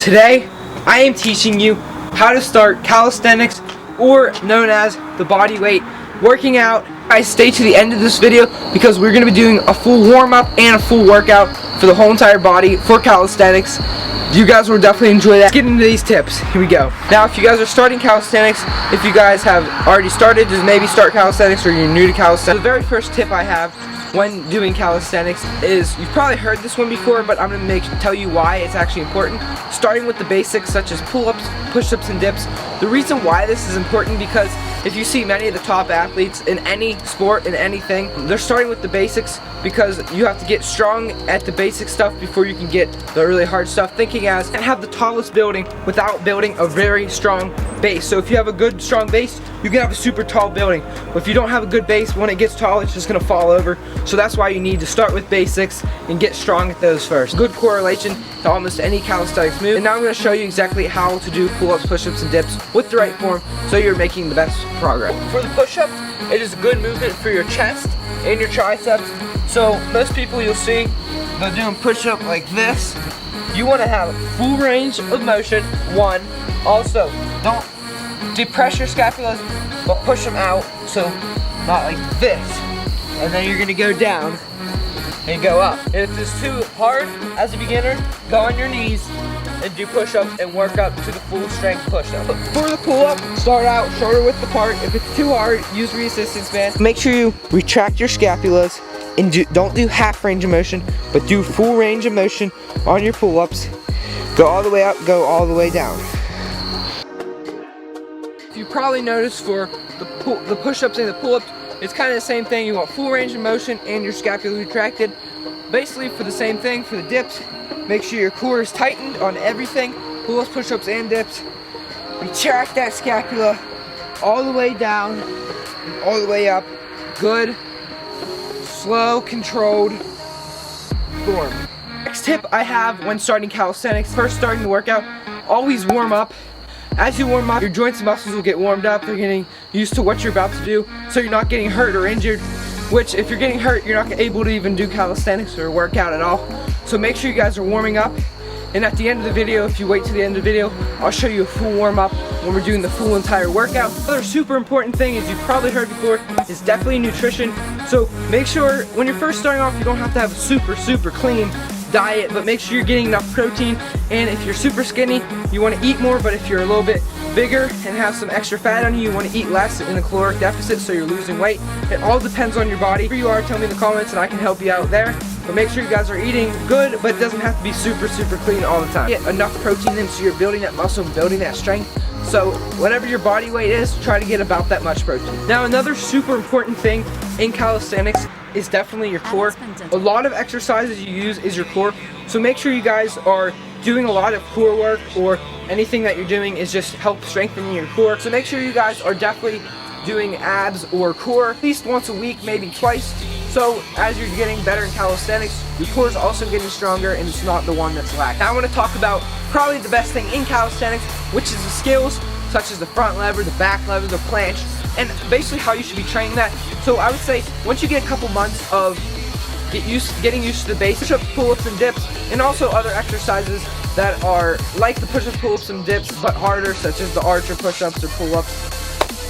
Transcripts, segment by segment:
Today, I am teaching you how to start calisthenics, or known as the body weight working out. Guys, stay to the end of this video because we're going to be doing a full warm-up and a full workout for the whole entire body for calisthenics. You guys will definitely enjoy that. Let's get into these tips. Here we go. Now, if you guys are starting calisthenics, if you guys have already started, just maybe start calisthenics, or you're new to calisthenics, the very first tip I have when doing calisthenics is, you've probably heard this one before, but I'm going to tell you why it's actually important. Starting with the basics such as pull-ups, push-ups, and dips. The reason why this is important because if you see many of the top athletes in any sport, in anything, they're starting with the basics because you have to get strong at the basic stuff before you can get the really hard stuff. Thinking as, and have the tallest building without building a very strong base. So if you have a good strong base, you can have a super tall building. But if you don't have a good base, when it gets tall, it's just gonna fall over. So that's why you need to start with basics and get strong at those first. Good correlation to almost any calisthenics move. And now I'm gonna show you exactly how to do pull-ups, push-ups, and dips with the right form so you're making the best progress. For the push-ups, it is a good movement for your chest and your triceps. So most people you'll see, they're doing push-up like this. You wanna have full range of motion, one. Also, don't depress your scapulas, but push them out, so not like this. And then you're gonna go down and go up. And if it's too hard as a beginner, go on your knees and do push-ups and work up to the full strength push-up. For the pull-up, start out shoulder width apart. If it's too hard, use resistance bands. Make sure you retract your scapulas and don't do half range of motion, but do full range of motion on your pull-ups. Go all the way up, go all the way down. You probably noticed for the push-ups and the pull-ups, it's kind of the same thing. You want full range of motion and your scapula retracted. Basically for the same thing for the dips, make sure your core is tightened on everything. Pull-ups, push-ups, and dips. Retract that scapula all the way down and all the way up. Good, slow, controlled form. Next tip I have when starting calisthenics, first starting the workout, always warm up. As you warm up, your joints and muscles will get warmed up. They're getting used to what you're about to do, so you're not getting hurt or injured, which if you're getting hurt, you're not able to even do calisthenics or work out at all. So make sure you guys are warming up. And at the end of the video, if you wait to the end of the video, I'll show you a full warm up when we're doing the full entire workout. Another super important thing, as you've probably heard before, is definitely nutrition. So make sure when you're first starting off, you don't have to have a super clean diet, but make sure you're getting enough protein. And if you're super skinny, you want to eat more, but if you're a little bit bigger and have some extra fat on you, you want to eat less in a caloric deficit so you're losing weight. It all depends on your body. Where you are, tell me in the comments and I can help you out there. But make sure you guys are eating good, but it doesn't have to be super clean all the time. Get enough protein in so you're building that muscle, building that strength. So whatever your body weight is, try to get about that much protein. Now another super important thing in calisthenics is definitely your core. A lot of exercises you use is your core. So make sure you guys are doing a lot of core work, or anything that you're doing is just help strengthening your core. So make sure you guys are definitely doing abs or core at least once a week, maybe twice. So as you're getting better in calisthenics, your core is also getting stronger and it's not the one that's lacking. Now I want to talk about probably the best thing in calisthenics, which is the skills such as the front lever, the back lever, the planche, and basically how you should be training that. So I would say once you get a couple months of getting used to the basics, push-ups, pull-ups, and dips, and also other exercises that are like the push-ups, pull-ups, and dips but harder, such as the archer push-ups or pull-ups,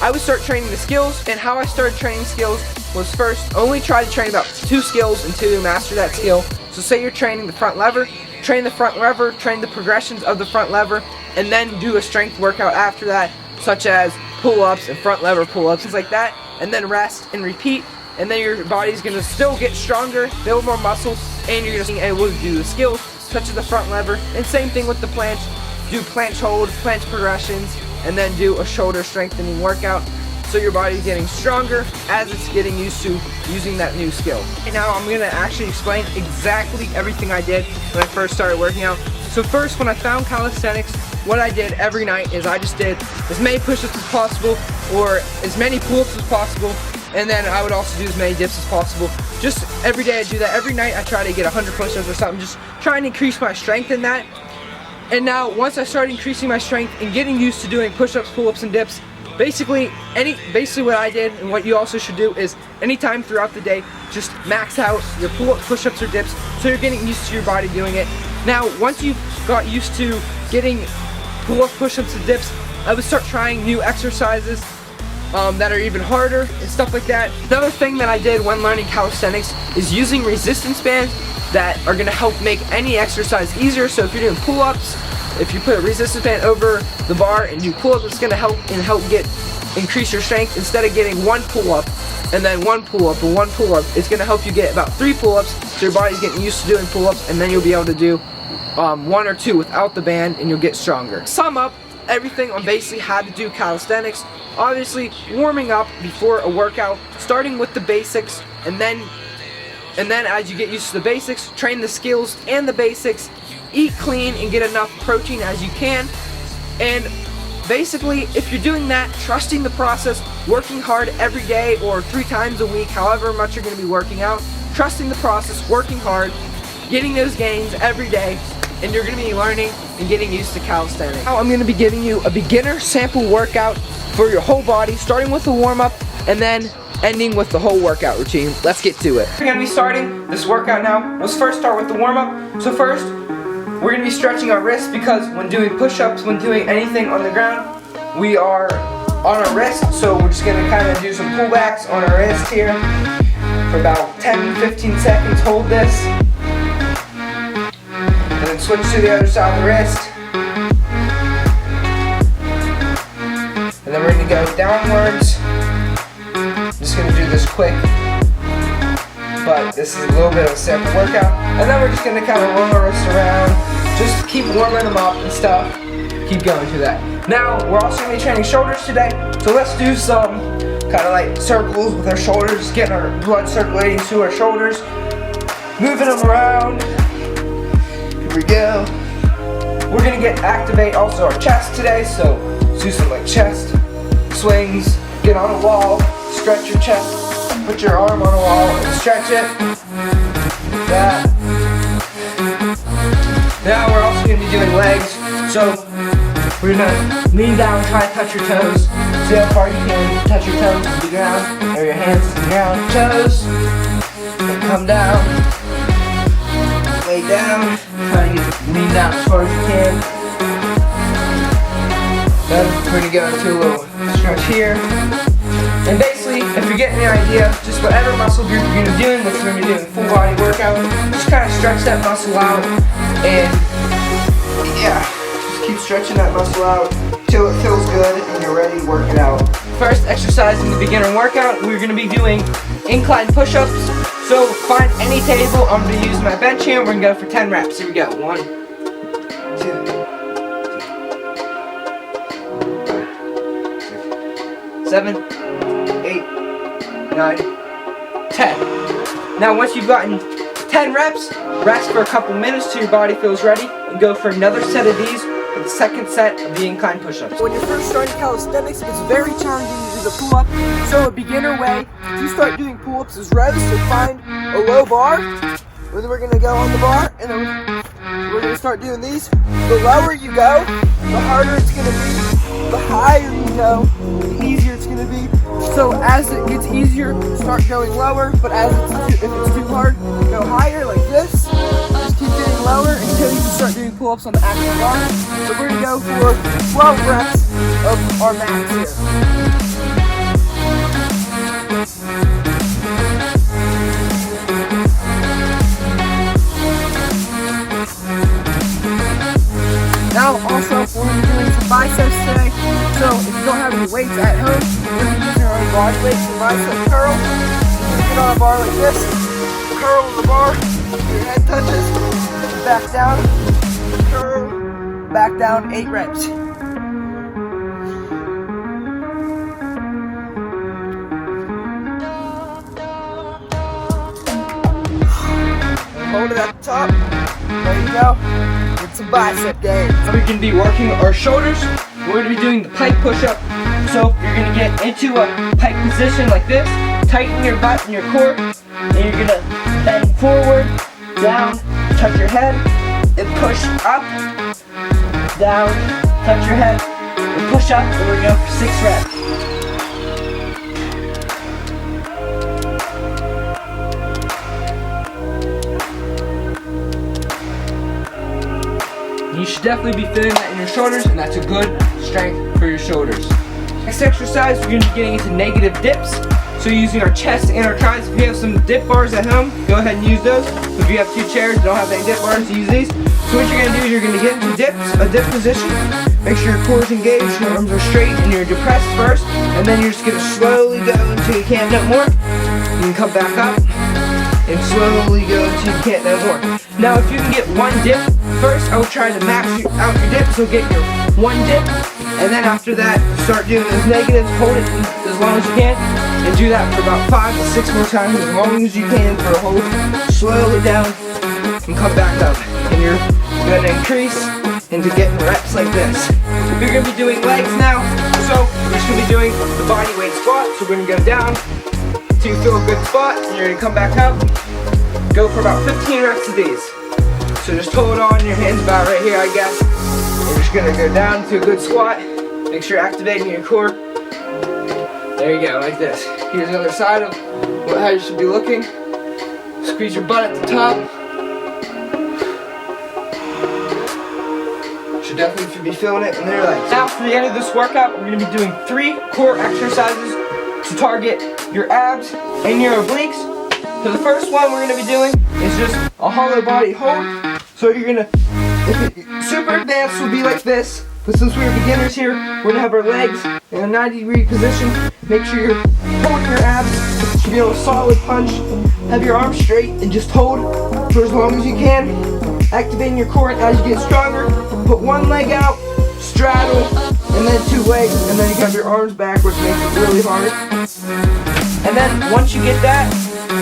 I would start training the skills. And how I started training skills was first only try to train about 2 skills until you master that skill. So say you're training the front lever, train the front lever, train the progressions of the front lever, and then do a strength workout after that, such as pull-ups and front lever pull-ups, things like that, and then rest and repeat. And then your body's gonna still get stronger, build more muscles, and you're gonna be able to do the skills such as the front lever. And same thing with the planche. Do planche hold, planche progressions, and then do a shoulder strengthening workout. So your body's getting stronger as it's getting used to using that new skill. And now I'm gonna actually explain exactly everything I did when I first started working out. So first, when I found calisthenics, what I did every night is I just did as many push-ups as possible, or as many pull-ups as possible, and then I would also do as many dips as possible. Just every day I do that. Every night I try to get 100 push-ups or something, just trying to increase my strength in that. And now once I started increasing my strength and getting used to doing push-ups, pull-ups, and dips, basically what I did and what you also should do is anytime throughout the day, just max out your push-ups or dips so you're getting used to your body doing it. Now, once you've got used to getting pull-ups, push-ups, and dips, I would start trying new exercises that are even harder and stuff like that. Another thing that I did when learning calisthenics is using resistance bands that are gonna help make any exercise easier. So if you're doing pull-ups, if you put a resistance band over the bar and do pull-ups, it's gonna help increase your strength. Instead of getting one pull-up and then one pull-up and one pull-up, it's gonna help you get about 3 pull-ups, so your body's getting used to doing pull-ups, and then you'll be able to do 1 or 2 without the band, and you'll get stronger. Sum up everything on basically how to do calisthenics. Obviously, warming up before a workout, starting with the basics, and then as you get used to the basics, train the skills and the basics, eat clean and get enough protein as you can, and basically, if you're doing that, trusting the process, working hard every day or 3 times a week, however much you're going to be working out, trusting the process, working hard, getting those gains every day, and you're going to be learning and getting used to calisthenics. Now I'm going to be giving you a beginner sample workout for your whole body, starting with the warm-up and then ending with the whole workout routine. Let's get to it. We're going to be starting this workout now. Let's first start with the warm-up. So first, we're going to be stretching our wrists, because when doing push-ups, when doing anything on the ground, we are on our wrist. So we're just going to kind of do some pullbacks on our wrist here for about 10-15 seconds. Hold this. And then switch to the other side of the wrist. And then we're going to go downwards. I'm just going to do this quick, but this is a little bit of a sample workout. And then we're just going to kind of roll our wrists around. Just keep warming them up and stuff. Keep going through that. Now, we're also going to be training shoulders today. So let's do some kind of like circles with our shoulders, getting our blood circulating to our shoulders. Moving them around. Here we go. We're going to activate also our chest today. So let's do some like chest swings. Get on a wall. Stretch your chest. Put your arm on a wall and stretch it. That. Now we're also going to be doing legs, so we're going to lean down, try to touch your toes. See how far you can touch your toes to the ground, or your hands to the ground. Toes, and come down, lay down, try to lean down as far as you can. Then we're going to go into a little stretch here. And basically, if you're getting the idea, just whatever muscle group you're going to be doing, which we're going to be doing a full body workout, just kind of stretch that muscle out, and yeah, just keep stretching that muscle out till it feels good and you're ready to work it out. First exercise in the beginner workout, we're going to be doing incline push-ups. So find any table. I'm going to use my bench here, and we're going to go for 10 reps. Here we go. 1, 2, 7, 8, 9, 10. Now once you've gotten 10 reps, rest for a couple minutes till your body feels ready, and go for another set of these for the second set of the incline push-ups. When you're first starting calisthenics, it's very challenging to do the pull-up. So a beginner way to start doing pull-ups is rows. So find a low bar, and then we're going to go on the bar, and then we're going to start doing these. The lower you go, the harder it's going to be. The higher you go, the easier it's going to be. So as it gets easier, start going lower, but if it's too hard, go higher like this. Just keep getting lower until you can start doing pull-ups on the actual bar. So we're going to go for 12 reps of our max here. Now also, we're going to be doing some biceps today. So if you don't have any weights at home, you're going to be using your own body weight for bicep curl. Get on a bar like this, curl on the bar, your head touches, back down, curl, back down, 8 reps. Hold it at the top. There you go. Get some bicep gains. We're going to be working our shoulders. We're going to be doing the pike push-up. So you're going to get into a pike position like this. Tighten your butt and your core. And you're going to bend forward, down, touch your head, and push up, down, touch your head, and push up. And we're going to go for 6 reps. You should definitely be feeling that in your shoulders, and that's a good strength for your shoulders. Next exercise, we're going to be getting into negative dips. So using our chest and our triceps. If you have some dip bars at home, go ahead and use those. If you have 2 chairs that don't have any dip bars, use these. So what you're going to do is you're going to get into a dip position. Make sure your core is engaged, your arms are straight, and you're depressed first. And then you're just going to slowly go until you can't no more. You can come back up and slowly go until you can't no more. Now if you can get 1 dip first, I will try to max out your dip. So get your 1 dip. And then after that, start doing those negatives, hold it as long as you can, and do that for about 5 to 6 more times, as long as you can for a hold. Slow it down, and come back up. And you're gonna increase into getting reps like this. You're gonna be doing legs now, so we're just gonna be doing the body weight squat. So we're gonna go down till you feel a good spot, and you're gonna come back up. Go for about 15 reps of these. So just hold on, your hands about right here, I guess. We're just gonna go down to a good squat. Make sure you're activating your core. There you go, like this. Here's the other side of how you should be looking. Squeeze your butt at the top. Should definitely be feeling it in their legs. Now for the end of this workout, we're gonna be doing 3 core exercises to target your abs and your obliques. So the first one we're gonna be doing is just a hollow body hold. So you're gonna, super advanced will be like this, but since we're beginners here, we're gonna have our legs in a 90-degree position. Make sure you're holding your abs, you feel a solid punch. Have your arms straight and just hold for as long as you can. Activating your core as you get stronger. Put 1 leg out, straddle, and then 2 legs, and then you have your arms back, which makes it really hard. And then once you get that,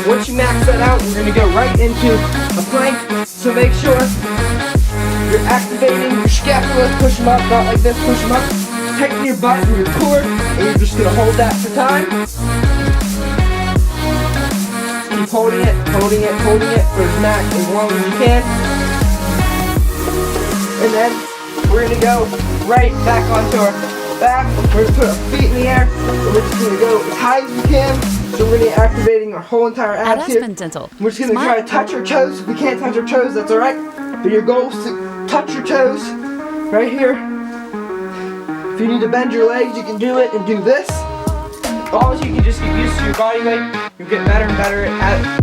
once you max that out, we're gonna go right into a plank. So make sure you're activating your scapula, push them up, not like this, push them up. Tighten your butt and your core, and you're just gonna hold that for time. Keep holding it for as max as long as you can. And then we're gonna go right back onto our back. We're gonna put our feet in the air, and we're just gonna go as high as we can. So we're gonna be activating our whole entire abs here. We're just gonna try to touch our toes. If we can't touch our toes, that's alright. But your goal is to touch your toes right here. If you need to bend your legs, you can do it and do this. As long as you can just get used to your body weight, you're getting better and better at